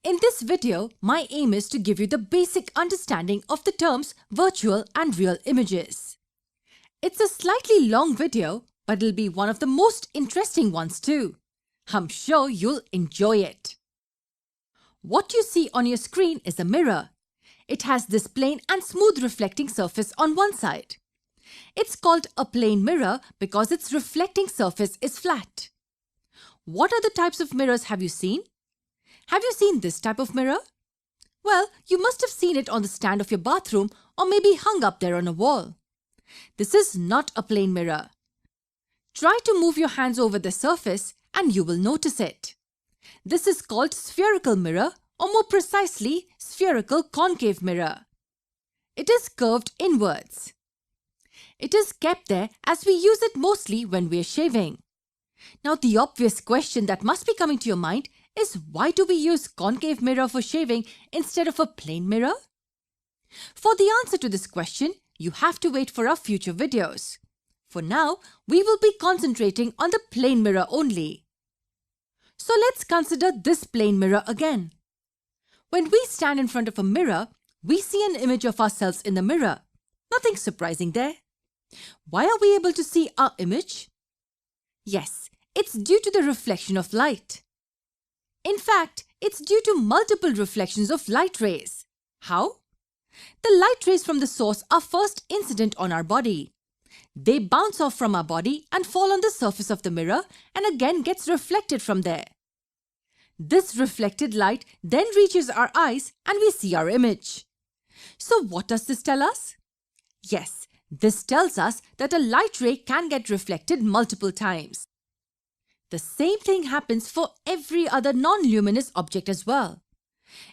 In this video, my aim is to give you the basic understanding of the terms virtual and real images. It's a slightly long video, but it'll be one of the most interesting ones too. I'm sure you'll enjoy it. What you see on your screen is a mirror. It has this plane and smooth reflecting surface on one side. It's called a plane mirror because its reflecting surface is flat. What other types of mirrors have you seen? Have you seen this type of mirror? Well, you must have seen it on the stand of your bathroom or maybe hung up there on a wall. This is not a plane mirror. Try to move your hands over the surface and you will notice it. This is called spherical mirror, or more precisely, spherical concave mirror. It is curved inwards. It is kept there as we use it mostly when we are shaving. Now the obvious question that must be coming to your mind is, why do we use concave mirror for shaving instead of a plane mirror? For the answer to this question, you have to wait for our future videos. For now, we will be concentrating on the plane mirror only. So let's consider this plane mirror again. When we stand in front of a mirror, we see an image of ourselves in the mirror. Nothing surprising there. Why are we able to see our image? Yes, it's due to the reflection of light. In fact, it's due to multiple reflections of light rays. How? The light rays from the source are first incident on our body. They bounce off from our body and fall on the surface of the mirror and again gets reflected from there. This reflected light then reaches our eyes and we see our image. So what does this tell us? Yes, this tells us that a light ray can get reflected multiple times. The same thing happens for every other non-luminous object as well.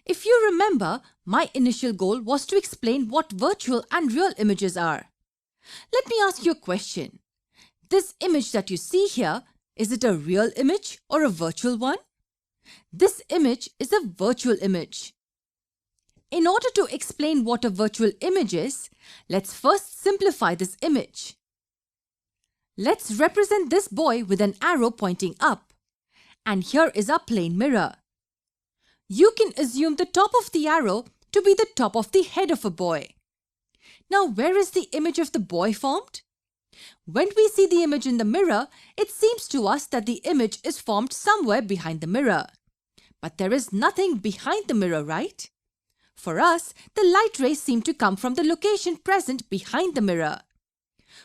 If you remember, my initial goal was to explain what virtual and real images are. Let me ask you a question. This image that you see here, is it a real image or a virtual one? This image is a virtual image. In order to explain what a virtual image is, let's first simplify this image. Let's represent this boy with an arrow pointing up. And here is our plane mirror. You can assume the top of the arrow to be the top of the head of a boy. Now, where is the image of the boy formed? When we see the image in the mirror, it seems to us that the image is formed somewhere behind the mirror. But there is nothing behind the mirror, right? For us, the light rays seem to come from the location present behind the mirror.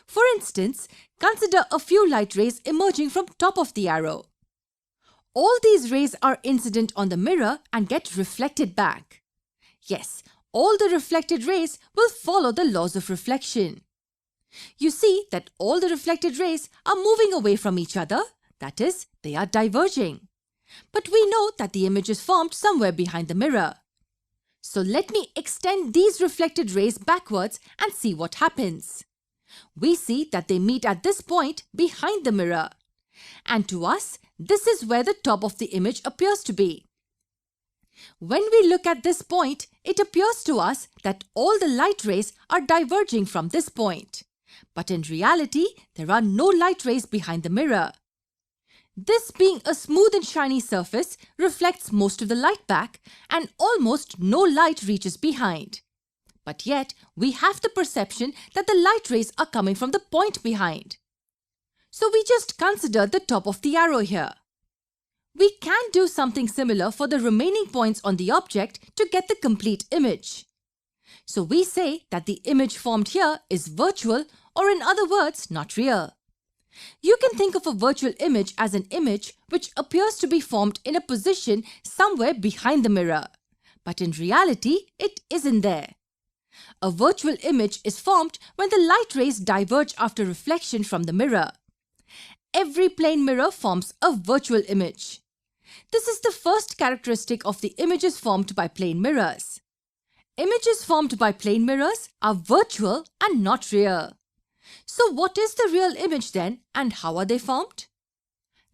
For instance, consider a few light rays emerging from top of the arrow. All these rays are incident on the mirror and get reflected back. Yes, all the reflected rays will follow the laws of reflection. You see that all the reflected rays are moving away from each other, that is, they are diverging. But we know that the image is formed somewhere behind the mirror. So let me extend these reflected rays backwards and see what happens. We see that they meet at this point behind the mirror. And to us, this is where the top of the image appears to be. When we look at this point, it appears to us that all the light rays are diverging from this point. But in reality, there are no light rays behind the mirror. This being a smooth and shiny surface reflects most of the light back and almost no light reaches behind. But yet, we have the perception that the light rays are coming from the point behind. So we just consider the top of the arrow here. We can do something similar for the remaining points on the object to get the complete image. So we say that the image formed here is virtual, or in other words, not real. You can think of a virtual image as an image which appears to be formed in a position somewhere behind the mirror. But in reality, it isn't there. A virtual image is formed when the light rays diverge after reflection from the mirror. Every plane mirror forms a virtual image. This is the first characteristic of the images formed by plane mirrors. Images formed by plane mirrors are virtual and not real. So what is the real image then, and how are they formed?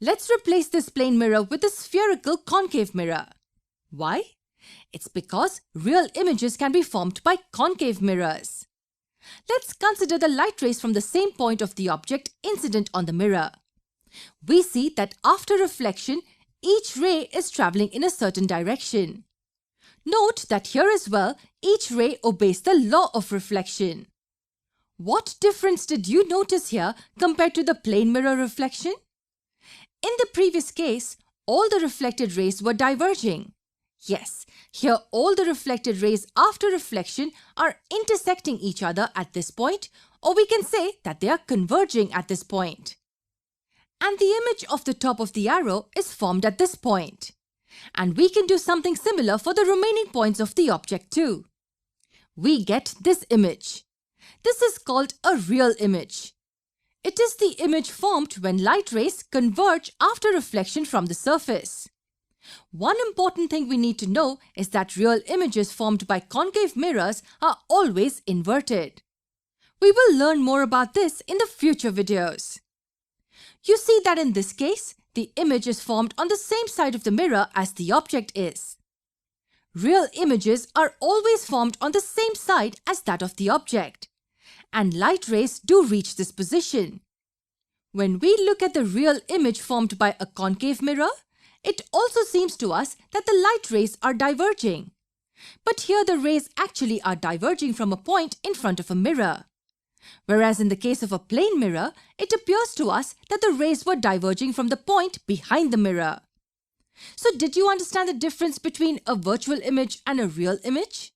Let's replace this plane mirror with a spherical concave mirror. Why? It's because real images can be formed by concave mirrors. Let's consider the light rays from the same point of the object incident on the mirror. We see that after reflection, each ray is traveling in a certain direction. Note that here as well, each ray obeys the law of reflection. What difference did you notice here compared to the plane mirror reflection? In the previous case, all the reflected rays were diverging. Yes, here all the reflected rays after reflection are intersecting each other at this point, or we can say that they are converging at this point. And the image of the top of the arrow is formed at this point. And we can do something similar for the remaining points of the object too. We get this image. This is called a real image. It is the image formed when light rays converge after reflection from the surface. One important thing we need to know is that real images formed by concave mirrors are always inverted. We will learn more about this in the future videos. You see that in this case, the image is formed on the same side of the mirror as the object is. Real images are always formed on the same side as that of the object, and light rays do reach this position. When we look at the real image formed by a concave mirror, it also seems to us that the light rays are diverging. But here the rays actually are diverging from a point in front of a mirror. Whereas in the case of a plane mirror, it appears to us that the rays were diverging from the point behind the mirror. So did you understand the difference between a virtual image and a real image?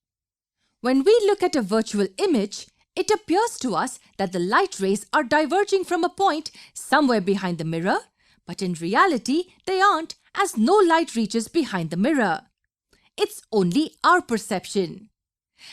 When we look at a virtual image, it appears to us that the light rays are diverging from a point somewhere behind the mirror, but in reality they aren't, as no light reaches behind the mirror. It's only our perception.